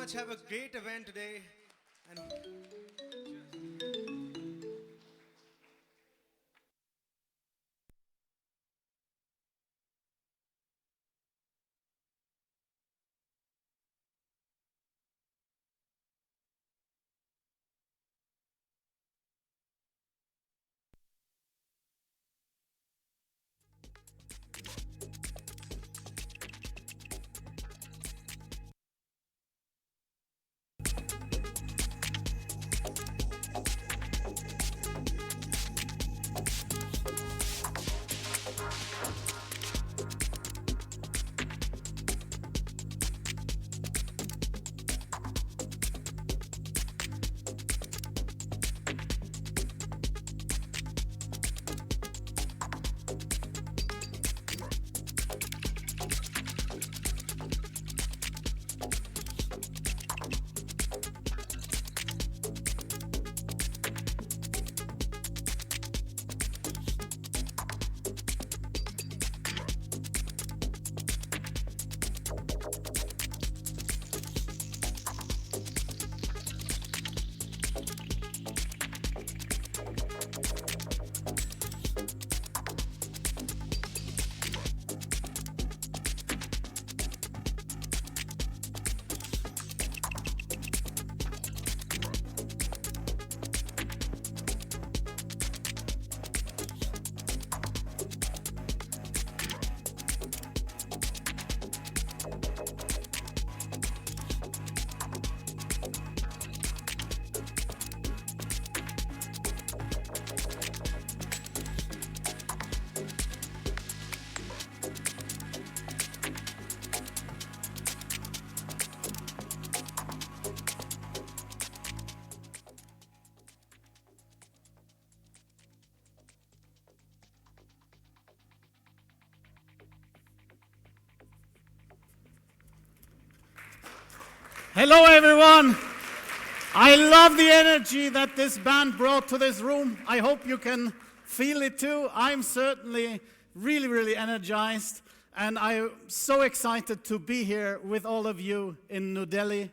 much. Have a great event today. And Hello, everyone. I love the energy that this band brought to this room. I hope you can feel it too. I'm certainly really energized, and I'm so excited to be here with all of you in New Delhi.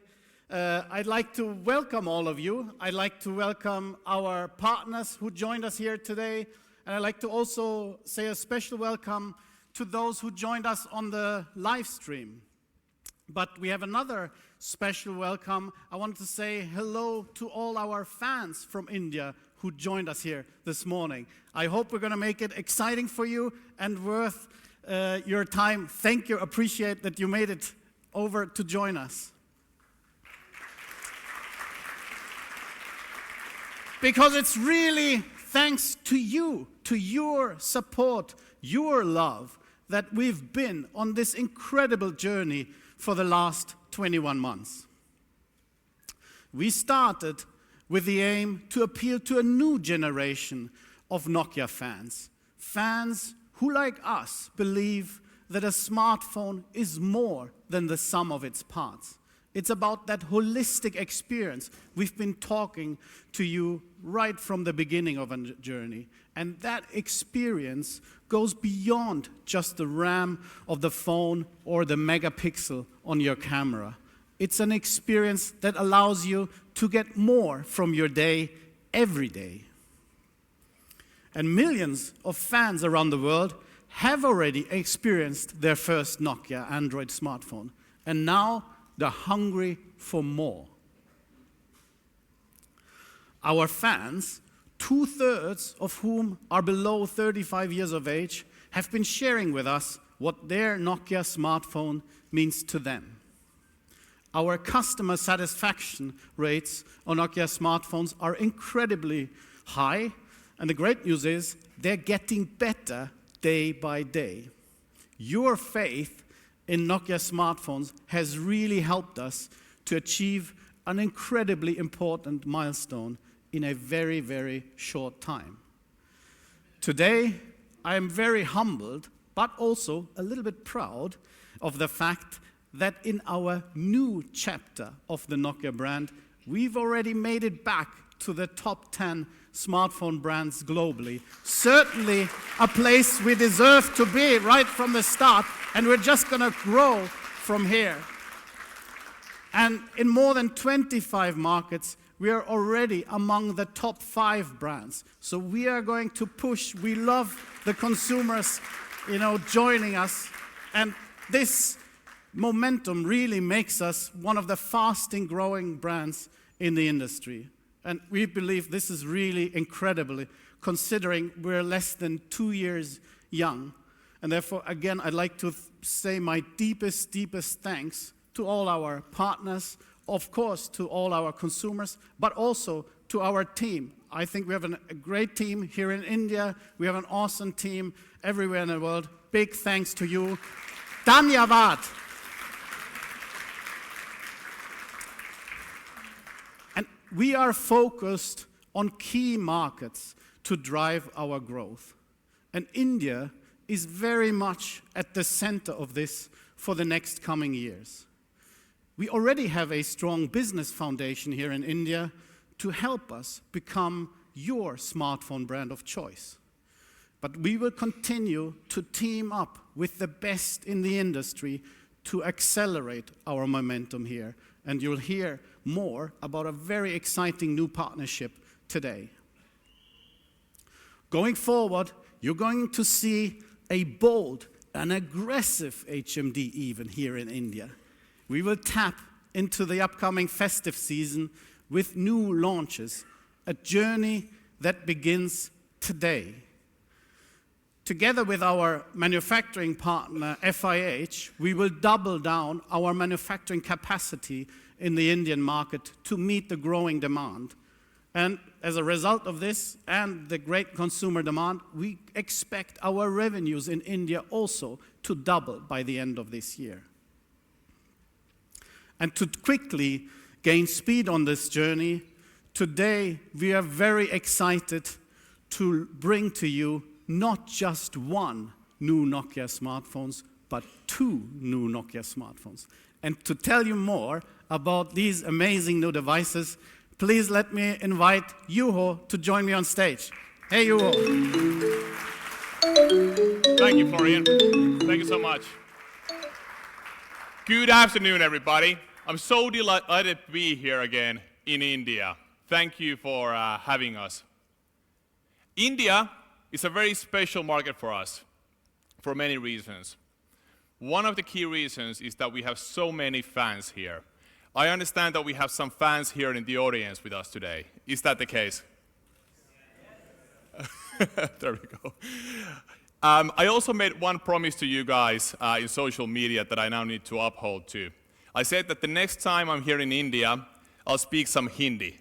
I'd like to welcome all of you. I'd like to welcome our partners who joined us here today, and I'd like to also say a special welcome to those who joined us on the live stream. But we have another special welcome. I want to say hello to all our fans from India who joined us here this morning. I hope we're going to make it exciting for you and worth your time. Thank you. Appreciate that you made it over to join us. Because it's really thanks to you, to your support, your love, that we've been on this incredible journey for the last 21 months. We started with the aim to appeal to a new generation of Nokia fans. Fans who, like us, believe that a smartphone is more than the sum of its parts. It's about that holistic experience. We've been talking to you right from the beginning of a journey. And that experience goes beyond just the RAM of the phone or the megapixel on your camera. It's an experience that allows you to get more from your day every day. And millions of fans around the world have already experienced their first Nokia Android smartphone. And now they're hungry for more. Our fans, 2/3 of whom are below 35 years of age, have been sharing with us what their Nokia smartphone means to them. Our customer satisfaction rates on Nokia smartphones are incredibly high, and the great news is they're getting better day by day. Your faith in Nokia smartphones has really helped us to achieve an incredibly important milestone in a very short time. Today, I am very humbled, but also a little bit proud of the fact that in our new chapter of the Nokia brand, we've already made it back to the top 10 smartphone brands globally. Certainly a place we deserve to be right from the start, and we're just going to grow from here. And in more than 25 markets, we are already among the top 5 brands. So we are going to push. We love the consumers, joining us. And this momentum really makes us one of the fastest growing brands in the industry. And we believe this is really incredible, considering we're less than 2 years young. And therefore, again, I'd like to say my deepest thanks to all our partners, of course, to all our consumers, but also to our team. I think we have a great team here in India. We have an awesome team everywhere in the world. Big thanks to you. Dhanyavad. And we are focused on key markets to drive our growth. And India is very much at the center of this for the next coming years. We already have a strong business foundation here in India to help us become your smartphone brand of choice. But we will continue to team up with the best in the industry to accelerate our momentum here. And you'll hear more about a very exciting new partnership today. Going forward, you're going to see a bold and aggressive HMD even here in India. We will tap into the upcoming festive season with new launches, a journey that begins today. Together with our manufacturing partner, FIH, we will double down our manufacturing capacity in the Indian market to meet the growing demand. And as a result of this and the great consumer demand, we expect our revenues in India also to double by the end of this year. And to quickly gain speed on this journey, today we are very excited to bring to you not just one new Nokia smartphones, but 2 new Nokia smartphones. And to tell you more about these amazing new devices, please let me invite Juho to join me on stage. Hey, Juho. Thank you, Florian. Thank you so much. Good afternoon, everybody. I'm so delighted to be here again in India. Thank you for having us. India is a very special market for us for many reasons. One of the key reasons is that we have so many fans here. I understand that we have some fans here in the audience with us today. Is that the case? There we go. I also made one promise to you guys in social media that I now need to uphold too. I said that the next time I'm here in India, I'll speak some Hindi.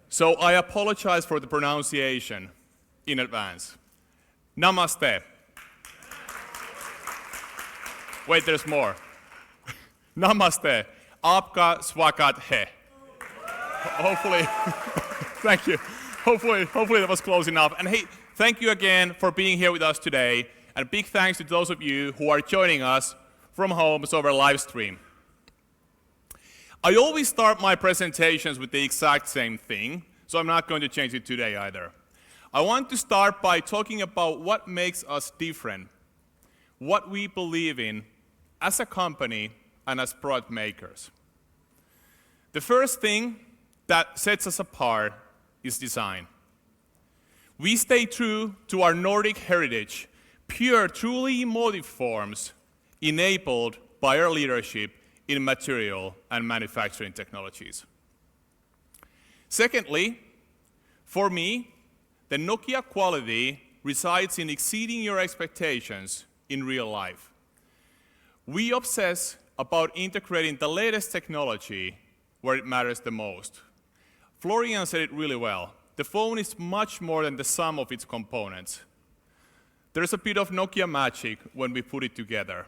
So I apologize for the pronunciation in advance. Namaste. Wait, there's more. Namaste. Aapka swagat hai. Hopefully, thank you. Hopefully that was close enough. And hey, thank you again for being here with us today. And big thanks to those of you who are joining us from home over live stream. I always start my presentations with the exact same thing, so I'm not going to change it today either. I want to start by talking about what makes us different, what we believe in as a company and as product makers. The first thing that sets us apart is design. We stay true to our Nordic heritage, pure, truly emotive forms enabled by our leadership in material and manufacturing technologies. Secondly, for me, the Nokia quality resides in exceeding your expectations in real life. We obsess about integrating the latest technology where it matters the most. Florian said it really well. The phone is much more than the sum of its components. There's a bit of Nokia magic when we put it together.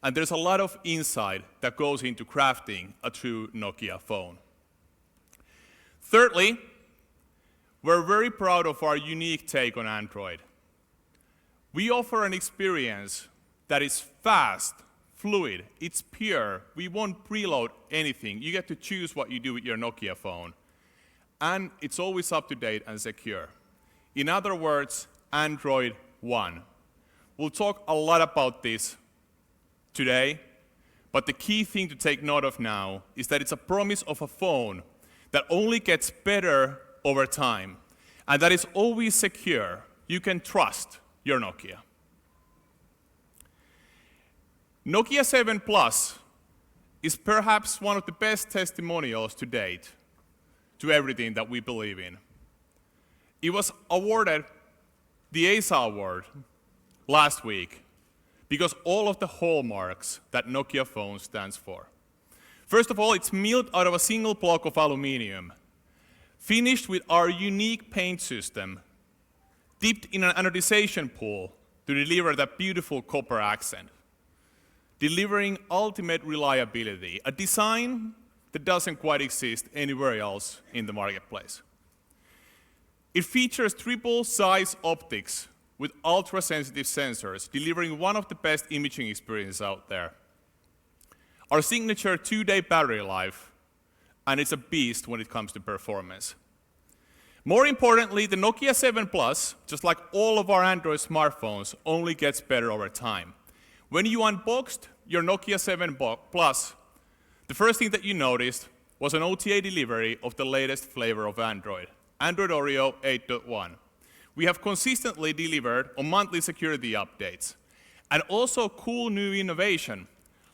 And there's a lot of insight that goes into crafting a true Nokia phone. Thirdly, we're very proud of our unique take on Android. We offer an experience that is fast, fluid, it's pure. We won't preload anything. You get to choose what you do with your Nokia phone. And it's always up to date and secure. In other words, Android One. We'll talk a lot about this today, But the key thing to take note of now is that it's a promise of a phone that only gets better over time, and that is always secure. You can trust your Nokia. Nokia 7 Plus is perhaps one of the best testimonials to date to everything that we believe in. It was awarded the ASA award last week because all of the hallmarks that Nokia phone stands for. First of all, it's milled out of a single block of aluminum, finished with our unique paint system, dipped in an anodization pool to deliver that beautiful copper accent, delivering ultimate reliability, a design that doesn't quite exist anywhere else in the marketplace. It features triple-size optics with ultra-sensitive sensors, delivering one of the best imaging experiences out there. Our signature 2-day battery life, and it's a beast when it comes to performance. More importantly, the Nokia 7 Plus, just like all of our Android smartphones, only gets better over time. When you unboxed your Nokia 7 Plus, the first thing that you noticed was an OTA delivery of the latest flavor of Android, Android Oreo 8.1. We have consistently delivered on monthly security updates, and also cool new innovation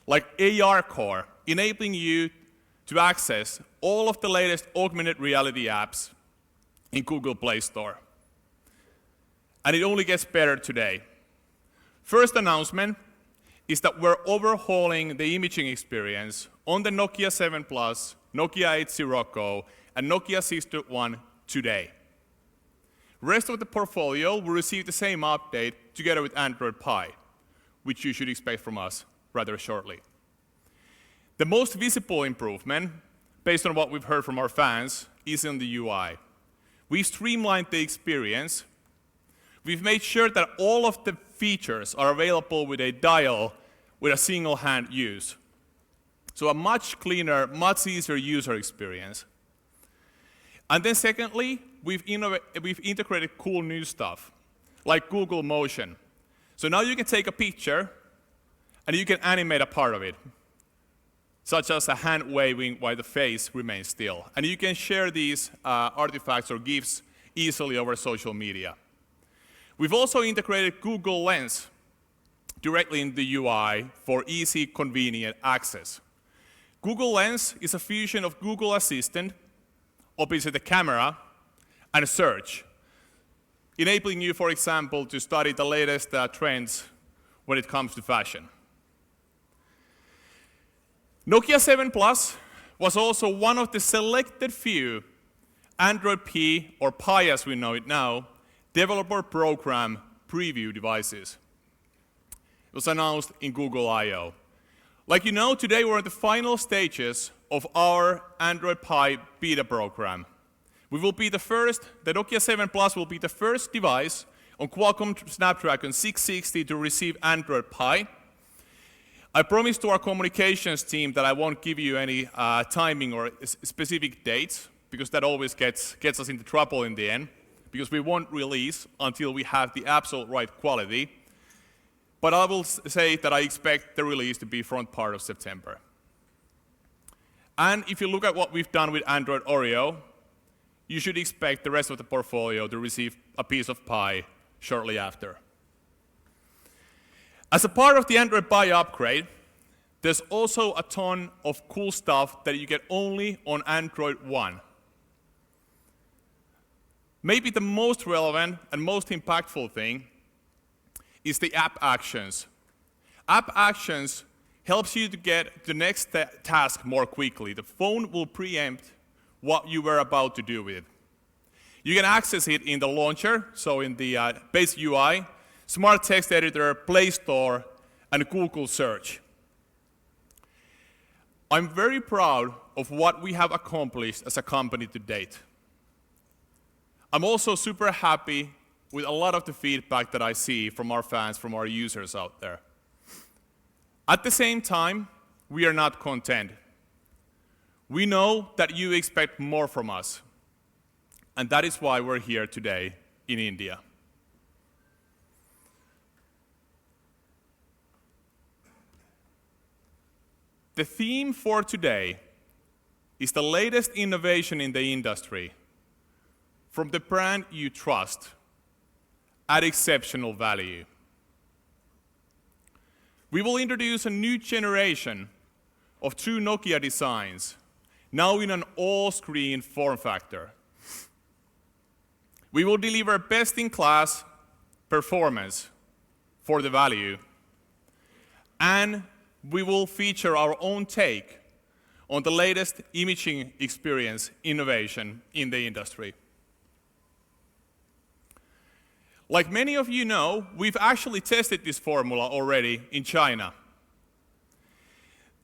like AR Core, enabling you to access all of the latest augmented reality apps in Google Play Store. And it only gets better today. First announcement is that we're overhauling the imaging experience on the Nokia 7 Plus, Nokia 8.0 Go, and Nokia 6.1 today. Rest of the portfolio will receive the same update together with Android Pie, which you should expect from us rather shortly. The most visible improvement, based on what we've heard from our fans, is in the UI. We've streamlined the experience. We've made sure that all of the features are available with a dial with a single hand use. So a much cleaner, much easier user experience. And then secondly, we've integrated cool new stuff, like Google Motion. So now you can take a picture and you can animate a part of it, such as a hand waving while the face remains still. And you can share these artifacts or GIFs easily over social media. We've also integrated Google Lens directly in the UI for easy, convenient access. Google Lens is a fusion of Google Assistant, obviously the camera, and search, enabling you, for example, to study the latest trends when it comes to fashion. Nokia 7 Plus was also one of the selected few Android P, or Pi as we know it now, developer program preview devices. It was announced in Google I/O. Like you know, today we're at the final stages of our Android Pie beta program. The Nokia 7 Plus will be the first device on Qualcomm Snapdragon 660 to receive Android Pie. I promised to our communications team that I won't give you any timing or specific dates, because that always gets us into trouble in the end, because we won't release until we have the absolute right quality. But I will say that I expect the release to be front part of September. And if you look at what we've done with Android Oreo, you should expect the rest of the portfolio to receive a piece of pie shortly after. As a part of the Android Pie upgrade, there's also a ton of cool stuff that you get only on Android One. Maybe the most relevant and most impactful thing is the App Actions. App Actions helps you to get the next task more quickly. The phone will preempt what you were about to do with it. You can access it in the launcher, so in the base UI, Smart Text Editor, Play Store, and Google Search. I'm very proud of what we have accomplished as a company to date. I'm also super happy with a lot of the feedback that I see from our fans, from our users out there. At the same time, we are not content. We know that you expect more from us, and that is why we're here today in India. The theme for today is the latest innovation in the industry from the brand you trust at exceptional value. We will introduce a new generation of true Nokia designs, now in an all-screen form factor. We will deliver best-in-class performance for the value, and we will feature our own take on the latest imaging experience innovation in the industry. Like many of you know, we've actually tested this formula already in China.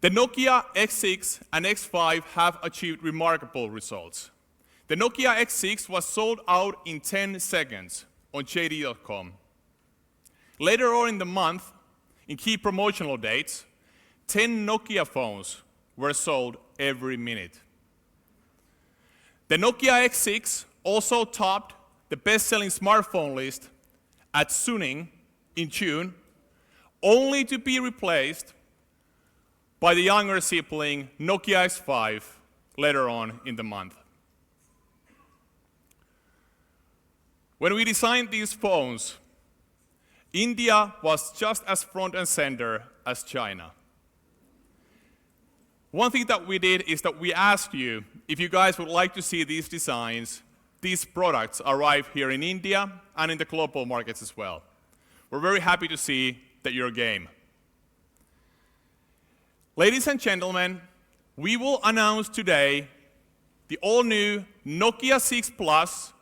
The Nokia X6 and X5 have achieved remarkable results. The Nokia X6 was sold out in 10 seconds on JD.com. Later on in the month, in key promotional dates, 10 Nokia phones were sold every minute. The Nokia X6 also topped the best-selling smartphone list at Suning in June, only to be replaced by the younger sibling Nokia X5 later on in the month. When we designed these phones, India was just as front and center as China. One thing that we did is that we asked you if you guys would like to see these designs, these products arrive here in India and in the global markets as well. We're very happy to see that you're game. Ladies and gentlemen, we will announce today the all-new Nokia 6 Plus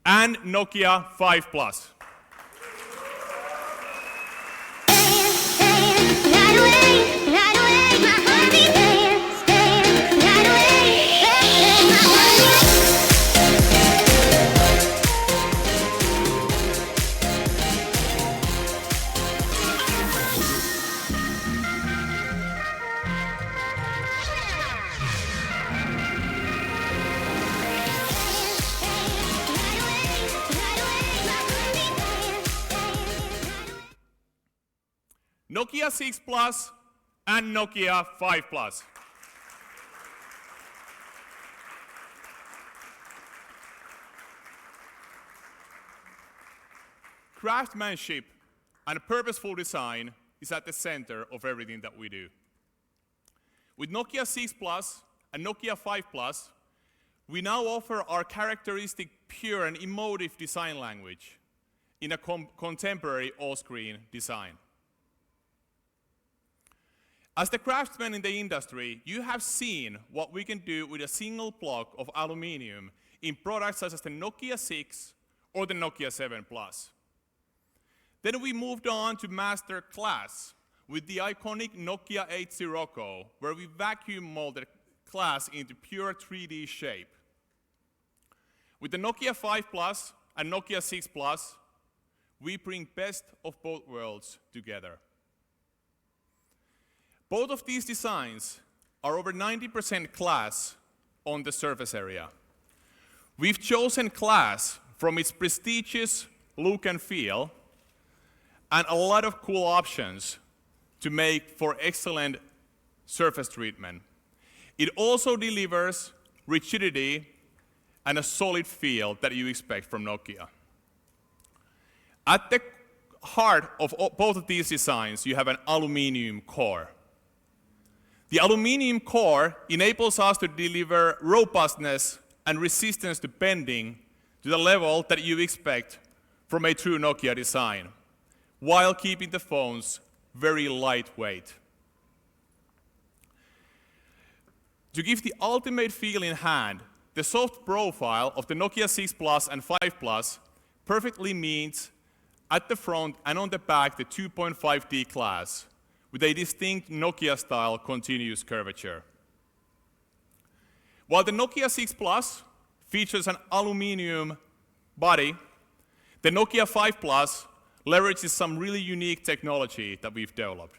and Nokia 5 Plus. Nokia 6 Plus and Nokia 5 Plus. Craftsmanship and purposeful design is at the center of everything that we do. With Nokia 6 Plus and Nokia 5 Plus, we now offer our characteristic pure and emotive design language in a contemporary all-screen design. As the craftsman in the industry, you have seen what we can do with a single block of aluminum in products such as the Nokia 6 or the Nokia 7 Plus. Then we moved on to master class with the iconic Nokia 8 Sirocco, where we vacuum molded glass into pure 3D shape. With the Nokia 5 Plus and Nokia 6 Plus, we bring best of both worlds together. Both of these designs are over 90% glass on the surface area. We've chosen glass from its prestigious look and feel and a lot of cool options to make for excellent surface treatment. It also delivers rigidity and a solid feel that you expect from Nokia. At the heart of both of these designs, you have an aluminum core. The aluminum core enables us to deliver robustness and resistance to bending to the level that you expect from a true Nokia design, while keeping the phones very lightweight. To give the ultimate feel in hand, the soft profile of the Nokia 6 Plus and 5 Plus perfectly meets at the front and on the back the 2.5D glass, with a distinct Nokia-style continuous curvature. While the Nokia 6 Plus features an aluminum body, the Nokia 5 Plus leverages some really unique technology that we've developed.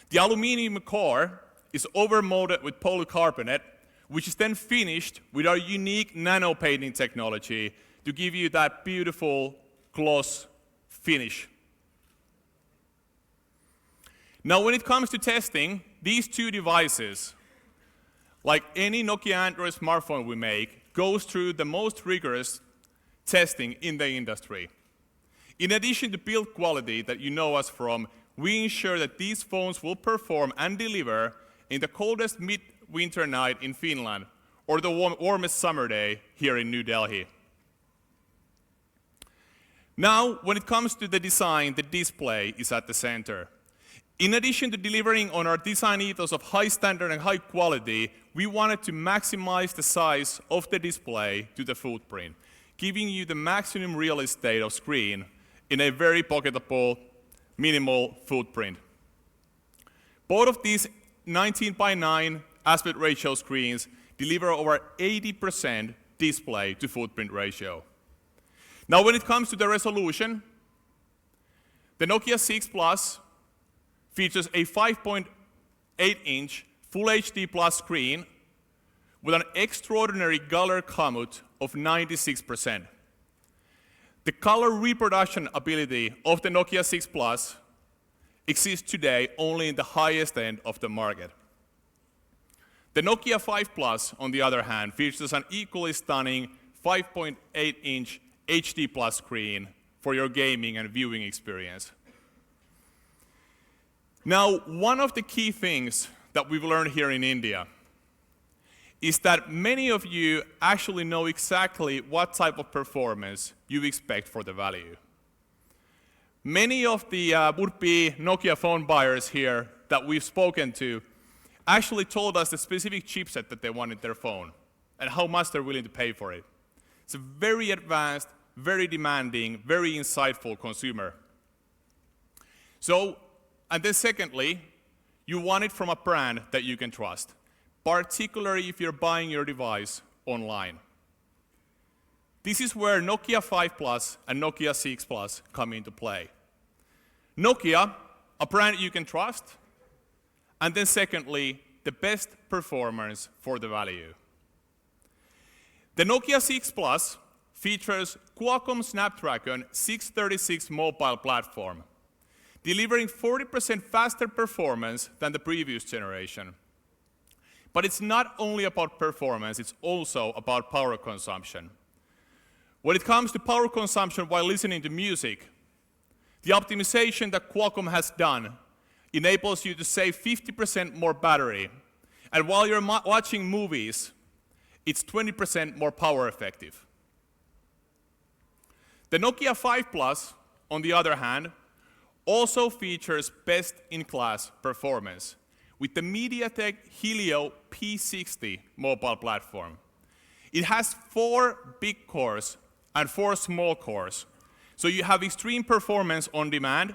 The aluminum core is overmolded with polycarbonate, which is then finished with our unique nano painting technology to give you that beautiful gloss finish. Now, when it comes to testing, these two devices, like any Nokia Android smartphone we make, goes through the most rigorous testing in the industry. In addition to build quality that you know us from, we ensure that these phones will perform and deliver in the coldest midwinter night in Finland or the warmest summer day here in New Delhi. Now, when it comes to the design, the display is at the center. In addition to delivering on our design ethos of high standard and high quality, we wanted to maximize the size of the display to the footprint, giving you the maximum real estate of screen in a very pocketable, minimal footprint. Both of these 19:9 aspect ratio screens deliver over 80% display to footprint ratio. Now, when it comes to the resolution, the Nokia 6 Plus features a 5.8-inch Full HD Plus screen with an extraordinary color gamut of 96%. The color reproduction ability of the Nokia 6 Plus exists today only in the highest end of the market. The Nokia 5 Plus, on the other hand, features an equally stunning 5.8-inch HD Plus screen for your gaming and viewing experience. Now, one of the key things that we've learned here in India is that many of you actually know exactly what type of performance you expect for the value. Many of the would-be Nokia phone buyers here that we've spoken to actually told us the specific chipset that they want in their phone and how much they're willing to pay for it. It's a very advanced, very demanding, very insightful consumer. And then secondly, you want it from a brand that you can trust, particularly if you're buying your device online. This is where Nokia 5 Plus and Nokia 6 Plus come into play. Nokia, a brand you can trust, and then secondly, the best performance for the value. The Nokia 6 Plus features Qualcomm Snapdragon 636 mobile platform, delivering 40% faster performance than the previous generation. But it's not only about performance, it's also about power consumption. When it comes to power consumption while listening to music, the optimization that Qualcomm has done enables you to save 50% more battery. And while you're watching movies, it's 20% more power effective. The Nokia 5 Plus, on the other hand, also features best-in-class performance with the MediaTek Helio P60 mobile platform. It has 4 big cores and 4 small cores, so you have extreme performance on demand.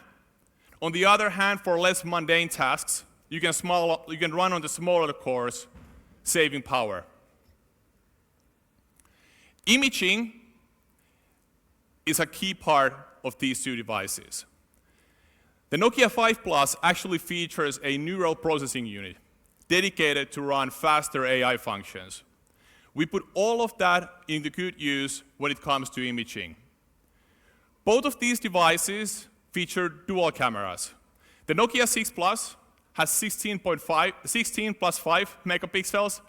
On the other hand, for less mundane tasks, you can run on the smaller cores, saving power. Imaging is a key part of these two devices. The Nokia 5 Plus actually features a neural processing unit dedicated to run faster AI functions. We put all of that into good use when it comes to imaging. Both of these devices feature dual cameras. The Nokia 6 Plus has 16 plus 5 megapixels,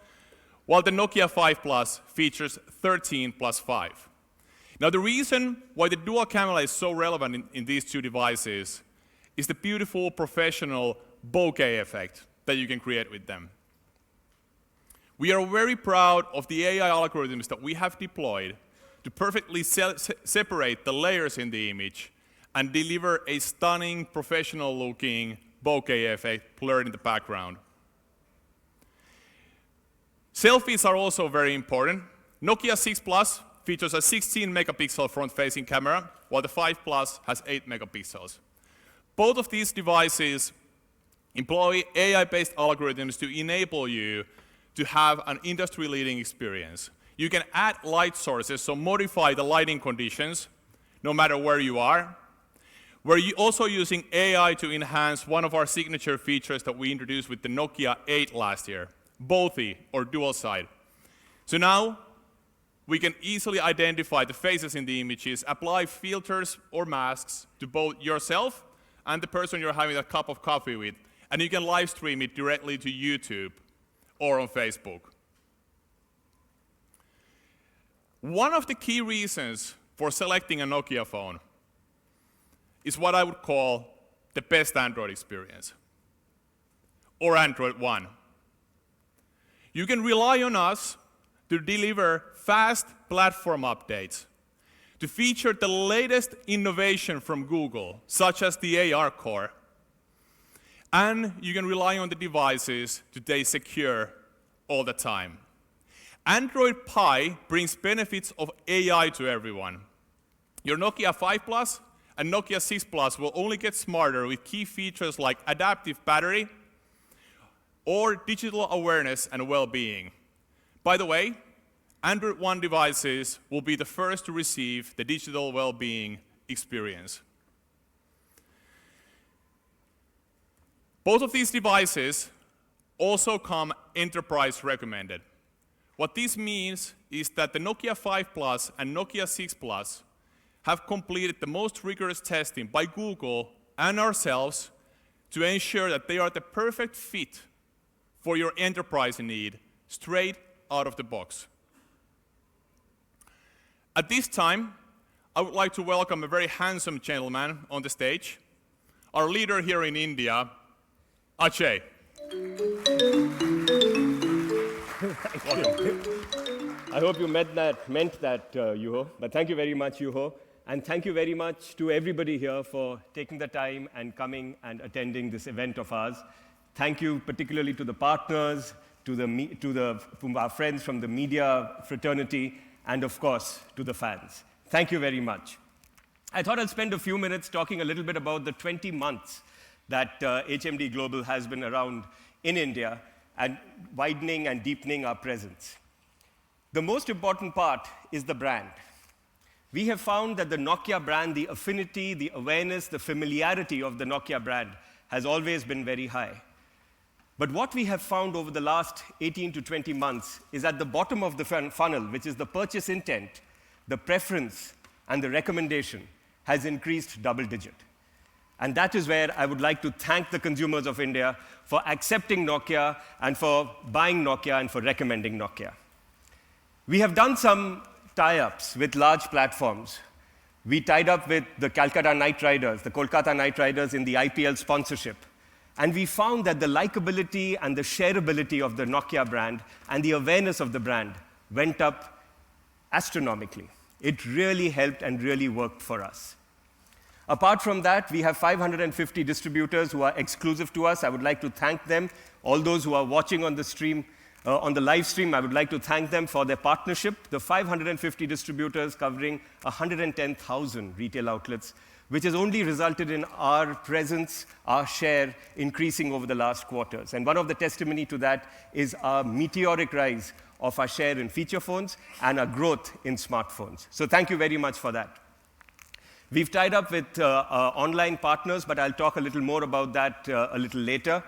while the Nokia 5 Plus features 13 plus 5. Now, the reason why the dual camera is so relevant in these two devices is the beautiful professional bokeh effect that you can create with them. We are very proud of the AI algorithms that we have deployed to perfectly separate the layers in the image and deliver a stunning, professional-looking bokeh effect blurred in the background. Selfies are also very important. Nokia 6 Plus features a 16 megapixel front-facing camera, while the 5 Plus has 8 megapixels. Both of these devices employ AI-based algorithms to enable you to have an industry-leading experience. You can add light sources, so modify the lighting conditions, no matter where you are. We're also using AI to enhance one of our signature features that we introduced with the Nokia 8 last year, Bothi, or dual side. So now, we can easily identify the faces in the images, apply filters or masks to both yourself and the person you're having a cup of coffee with, and you can live stream it directly to YouTube or on Facebook. One of the key reasons for selecting a Nokia phone is what I would call the best Android experience, or Android One. You can rely on us to deliver fast platform updates, to feature the latest innovation from Google, such as the AR Core, and you can rely on the devices to stay secure all the time. Android Pie brings benefits of AI to everyone. Your Nokia 5 Plus and Nokia 6 Plus will only get smarter with key features like adaptive battery or digital awareness and well-being. By the way, Android One devices will be the first to receive the digital well-being experience. Both of these devices also come enterprise recommended. What this means is that the Nokia 5 Plus and Nokia 6 Plus have completed the most rigorous testing by Google and ourselves to ensure that they are the perfect fit for your enterprise need, straight out of the box. At this time, I would like to welcome a very handsome gentleman on the stage, our leader here in India, Ajay. I hope you meant that, Juho. But thank you very much, Juho. And thank you very much to everybody here for taking the time and coming and attending this event of ours. Thank you particularly to the partners, to our friends from the media fraternity, and of course, to the fans. Thank you very much. I thought I'd spend a few minutes talking a little bit about the 20 months that HMD Global has been around in India and widening and deepening our presence. The most important part is the brand. We have found that the Nokia brand, the affinity, the awareness, the familiarity of the Nokia brand has always been very high. But what we have found over the last 18 to 20 months is at the bottom of the funnel, which is the purchase intent, the preference, and the recommendation has increased double-digit. And that is where I would like to thank the consumers of India for accepting Nokia and for buying Nokia and for recommending Nokia. We have done some tie-ups with large platforms. We tied up with the Calcutta Knight Riders, the Kolkata Knight Riders in the IPL sponsorship. And we found that the likability and the shareability of the Nokia brand and the awareness of the brand went up astronomically. It really helped and really worked for us. Apart from that, we have 550 distributors who are exclusive to us. I would like to thank them. All those who are watching on the stream, on the live stream, I would like to thank them for their partnership. The 550 distributors covering 110,000 retail outlets, which has only resulted in our presence, our share increasing over the last quarters. And one of the testimony to that is our meteoric rise of our share in feature phones and our growth in smartphones. So thank you very much for that. We've tied up with online partners, but I'll talk a little more about that a little later.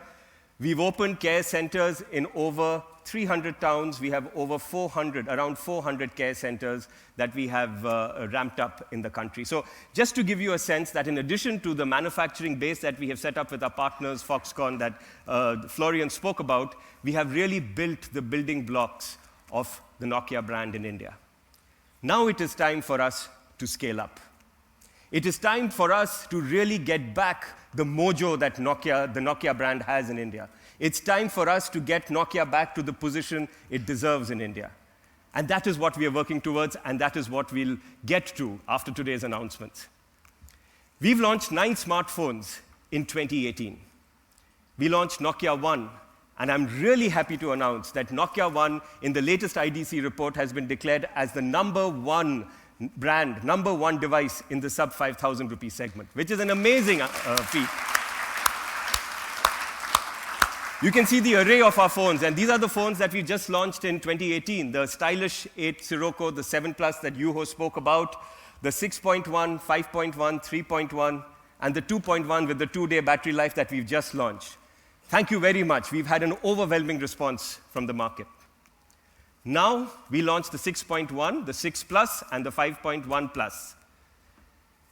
We've opened care centers in over 300 towns. We have over around 400 care centers that we have ramped up in the country. So just to give you a sense that in addition to the manufacturing base that we have set up with our partners, Foxconn, that Florian spoke about, we have really built the building blocks of the Nokia brand in India. Now it is time for us to scale up. It is time for us to really get back the mojo that the Nokia brand has in India. It's time for us to get Nokia back to the position it deserves in India. And that is what we are working towards, and that is what we'll get to after today's announcements. We've launched 9 smartphones in 2018. We launched Nokia One, and I'm really happy to announce that Nokia One, in the latest IDC report, has been declared as the #1 brand, #1 device in the sub 5,000 rupee segment, which is an amazing feat. You can see the array of our phones, and these are the phones that we just launched in 2018, the stylish 8 Sirocco, the 7 Plus that Juho spoke about, the 6.1, 5.1, 3.1, and the 2.1 with the 2-day battery life that we've just launched. Thank you very much. We've had an overwhelming response from the market. Now, we launched the 6.1, the 6 Plus, and the 5.1 Plus.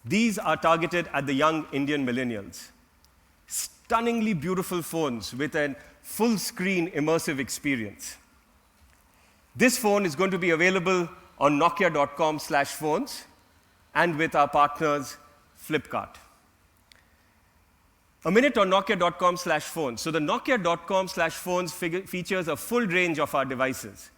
These are targeted at the young Indian millennials. stunningly beautiful phones with a full-screen immersive experience. This phone is going to be available on nokia.com/phones and with our partners, Flipkart. A minute on nokia.com/phones. So the nokia.com/phones features a full range of our devices.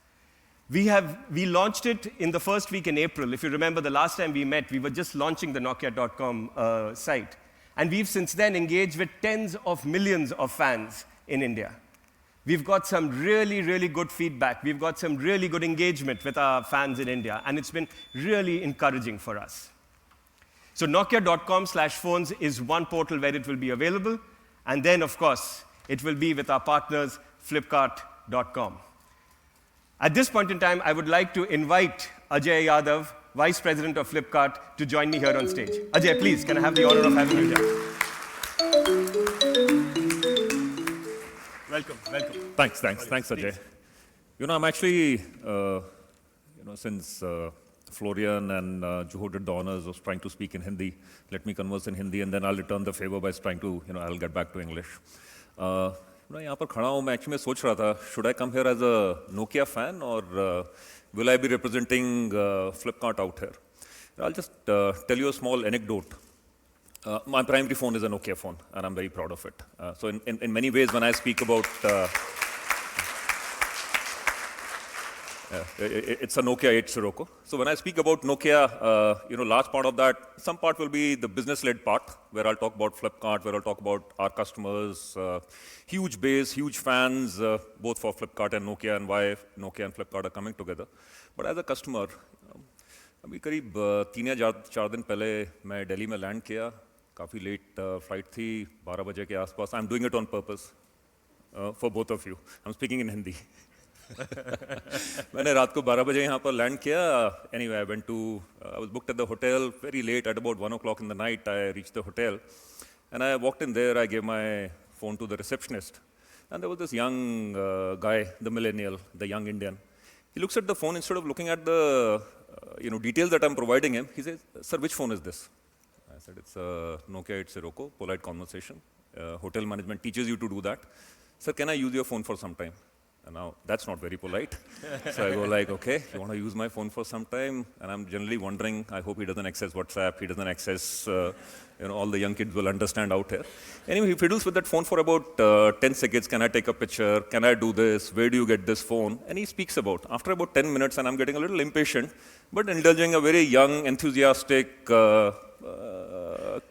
We launched it in the first week in April. If you remember the last time we met, we were just launching the nokia.com site. And we've since then engaged with tens of millions of fans in India. We've got some really, really good feedback. We've got some really good engagement with our fans in India, and it's been really encouraging for us. So nokia.com/phones is one portal where it will be available, and then, of course, it will be with our partners, flipkart.com. At this point in time, I would like to invite Ajay Yadav, Vice President of Flipkart, to join me here on stage. Ajay, please, can I have the honor of having you here? Welcome, welcome. Thanks, Ajay. You know, I'm actually, since Florian and Juho did the honors of trying to speak in Hindi, let me converse in Hindi, and then I'll return the favor by trying to, I'll get back to English. यहाँ पर खड़ा हूँ, मैं actually सोच रहा था, should I come here as a Nokia fan or will I be representing Flipkart out here? I'll just tell you a small anecdote. My primary phone is a Nokia phone, and I'm very proud of it. So in many ways, when I speak about, it's a Nokia 8 Sirocco. So when I speak about Nokia, large part of that, some part will be the business-led part, where I'll talk about Flipkart, where I'll talk about our customers, huge base, huge fans, both for Flipkart and Nokia, and why Nokia and Flipkart are coming together. But as a customer, अभी करीब 3 या 4 दिन पहले मैं दिल्ली में land किया, काफ़ी late flight थी, 12 बजे के आसपास. I'm doing it on purpose for both of you. I'm speaking in Hindi. मैंने रात को 12 बजे यहाँ पर लैंड किया. Anyway, I was booked at the hotel very late, at about 1 o'clock in the night. I reached the hotel, and I walked in there. I gave my phone to the receptionist, and there was this young guy, the millennial, the young Indian. He looks at the phone, instead of looking at the details that I'm providing him, he says, "Sir, which phone is this?" I said, "It's a Nokia 8 Sirocco." Polite conversation. Hotel management teaches you to do that. "Sir, can I use your phone for some time?" And now, that's not very polite. So I go like, "Okay, you want to use my phone for some time?" And I'm generally wondering, I hope he doesn't access WhatsApp, he doesn't access, all the young kids will understand out here. Anyway, he fiddles with that phone for about 10 seconds. "Can I take a picture? Can I do this? Where do you get this phone?" And he speaks about, after about 10 minutes, and I'm getting a little impatient, but indulging a very young, enthusiastic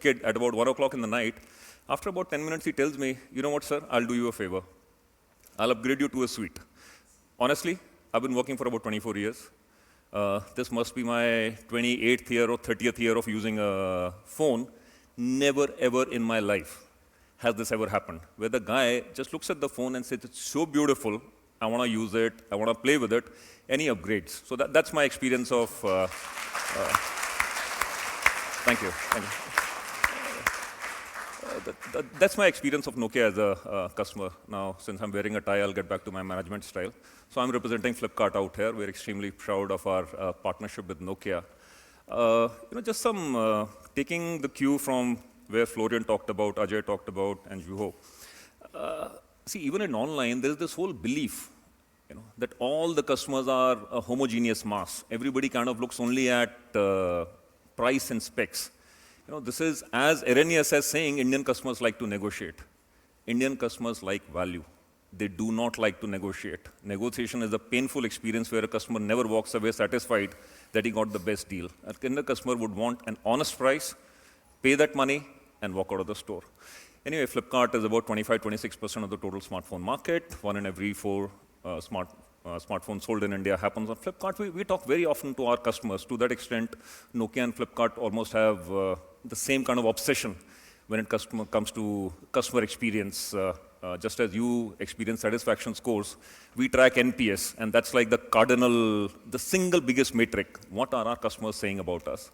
kid at about 1 o'clock in the night. After about 10 minutes, he tells me, "You know what, sir, I'll do you a favor. I'll upgrade you to a suite." Honestly, I've been working for about 24 years. This must be my 28th year or 30th year of using a phone. Never, ever in my life has this ever happened, where the guy just looks at the phone and says, "It's so beautiful, I want to use it, I want to play with it," and he upgrades. So that's my experience of... Thank you. That's my experience of Nokia as a customer. Now, since I'm wearing a tie, I'll get back to my management style. So I'm representing Flipkart out here. We're extremely proud of our partnership with Nokia. Just some taking the cue from where Florian talked about, Ajay talked about, and Juho. See, even in online, there's this whole belief, that all the customers are a homogeneous mass. Everybody kind of looks only at price and specs. This is as erroneous as saying Indian customers like to negotiate. Indian customers like value. They do not like to negotiate. Negotiation is a painful experience where a customer never walks away satisfied that he got the best deal. An Indian customer would want an honest price, pay that money, and walk out of the store. Anyway, Flipkart is about 25-26% of the total smartphone market. 1 in every 4 smartphones sold in India happens on Flipkart. We talk very often to our customers. To that extent, Nokia and Flipkart almost have the same kind of obsession when it comes to customer experience. Just as you experience satisfaction scores, we track NPS, and that's like the single biggest metric. What are our customers saying about us?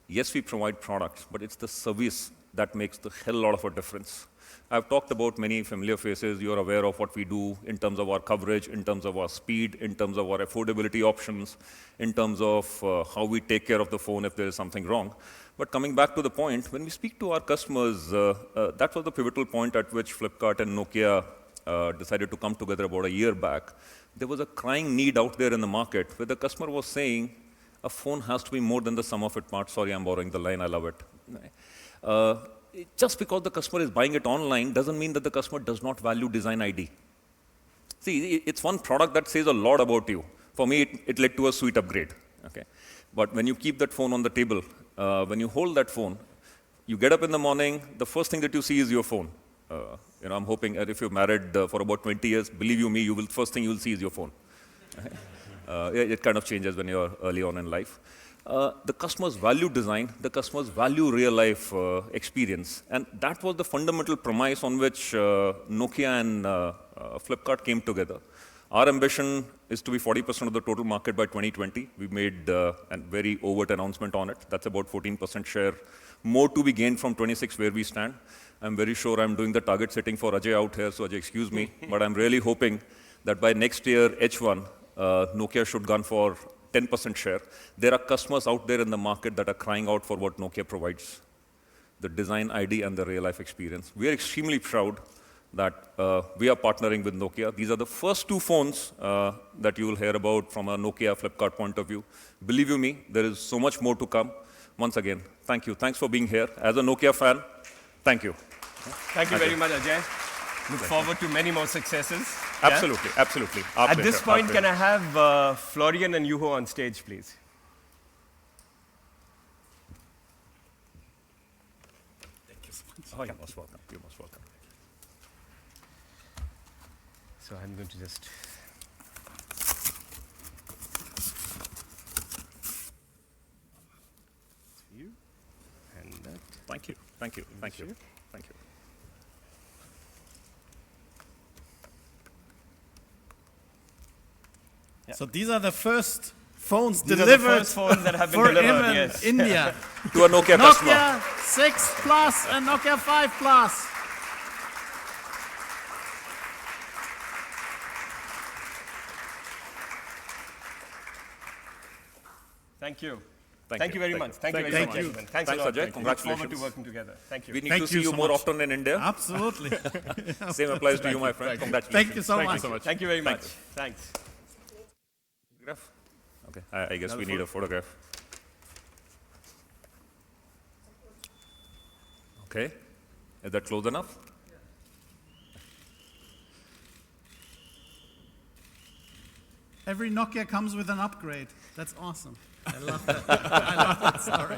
Yes, we provide products, but it's the service that makes the hell lot of a difference. I've talked about many familiar faces. You're aware of what we do in terms of our coverage, in terms of our speed, in terms of our affordability options, in terms of how we take care of the phone if there is something wrong. But coming back to the point, when we speak to our customers, that was the pivotal point at which Flipkart and Nokia decided to come together about a year back. There was a crying need out there in the market where the customer was saying, a phone has to be more than the sum of its parts. Sorry, I'm borrowing the line, I love it. Just because the customer is buying it online doesn't mean that the customer does not value Design ID. See, it's one product that says a lot about you. For me, it led to a suite upgrade. Okay? But when you keep that phone on the table, when you hold that phone, you get up in the morning, the first thing that you see is your phone. I'm hoping that if you're married for about 20 years, believe you me, first thing you'll see is your phone. It kind of changes when you're early on in life. The customers value design, the customers value real-life experience. And that was the fundamental premise on which Nokia and Flipkart came together. Our ambition is to be 40% of the total market by 2020. We made a very overt announcement on it. That's about 14% share. More to be gained from 26 where we stand. I'm very sure I'm doing the target setting for Ajay out here, so Ajay, excuse me. But I'm really hoping that by next year, H1, Nokia should gun for 10% share. There are customers out there in the market that are crying out for what Nokia provides, the Design ID and the real-life experience. We are extremely proud that we are partnering with Nokia. These are the first two phones that you will hear about from a Nokia Flipkart point of view. Believe you me, there is so much more to come. Once again, thank you. Thanks for being here. As a Nokia fan, thank you. Thank you very much, Ajay. Look forward to many more successes. Absolutely, yeah? Absolutely. At this point, can I have Florian and Juho on stage, please? Thank you so much. Oh, you're most welcome. You're most welcome. So I'm going to just... you and that. Thank you. Thank you. Thank you. Thank you. Yeah. So these are the first phones these delivered are the first phones that have been for delivered, in yes. India. To a Nokia customer. Nokia 6 Plus and Nokia 5 Plus. Thank you. Thank you very much. Thank you very much, gentlemen. Thanks a lot. Ajay. Look Congratulations. forward to working together. Thank you. We need Thank to see you you so more much. often in India. Absolutely. Same applies to you, my friend. Congratulations. Thank you so much. Thank you very much. Thanks. Photograph? Okay, I guess we need a photograph. Okay, is that close enough? Every Nokia comes with an upgrade. That's awesome. I love that. I love that story.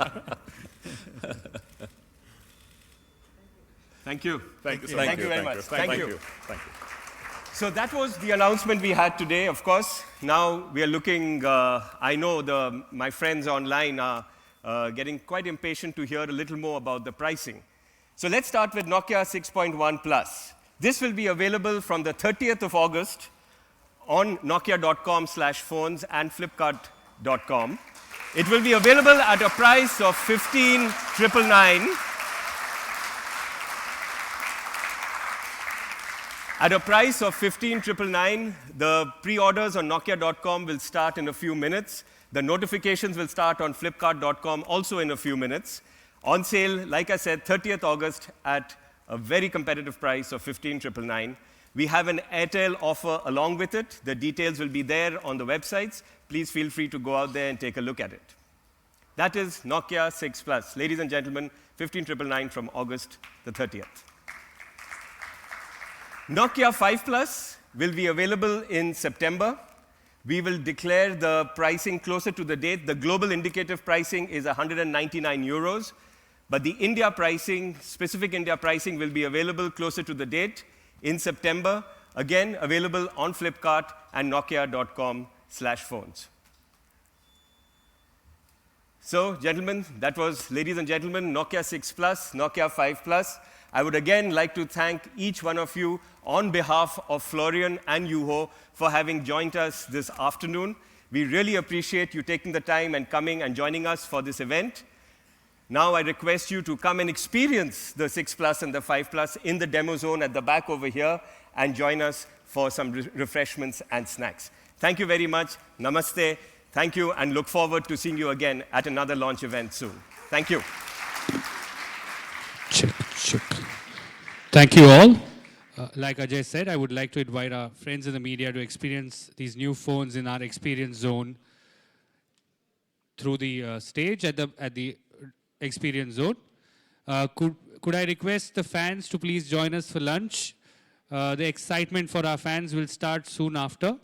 Thank you. Thank you. Thank you very much. Thank you. So that was the announcement we had today, of course. Now we are looking, I know my friends online are getting quite impatient to hear a little more about the pricing. So let's start with Nokia 6.1 Plus. This will be available from the 30th of August on nokia.com/phones and flipkart.com. It will be available at a price of 15,999. At a price of 15,999, the pre-orders on nokia.com will start in a few minutes. The notifications will start on flipkart.com also in a few minutes. On sale, like I said, 30th August at a very competitive price of 15,999. We have an Airtel offer along with it. The details will be there on the websites. Please feel free to go out there and take a look at it. That is Nokia 6 Plus. Ladies and gentlemen, 15,999 from August the 30th. Nokia 5 Plus will be available in September. We will declare the pricing closer to the date. The global indicative pricing is 199 euros, but the India pricing, specific India pricing, will be available closer to the date in September, again available on Flipkart and nokia.com/phones. So, gentlemen, that was, ladies and gentlemen, Nokia 6 Plus, Nokia 5 Plus. I would again like to thank each one of you on behalf of Florian and Juho for having joined us this afternoon. We really appreciate you taking the time and coming and joining us for this event. Now I request you to come and experience the 6 Plus and the 5 Plus in the demo zone at the back over here and join us for some refreshments and snacks. Thank you very much. Namaste. Thank you, and look forward to seeing you again at another launch event soon. Thank you. Check. Thank you all. Like Ajay said, I would like to invite our friends in the media to experience these new phones in our experience zone through the stage at the experience zone. Could I request the fans to please join us for lunch? The excitement for our fans will start soon after.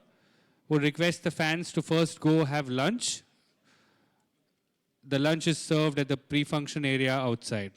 Would request the fans to first go have lunch. The lunch is served at the pre-function area outside.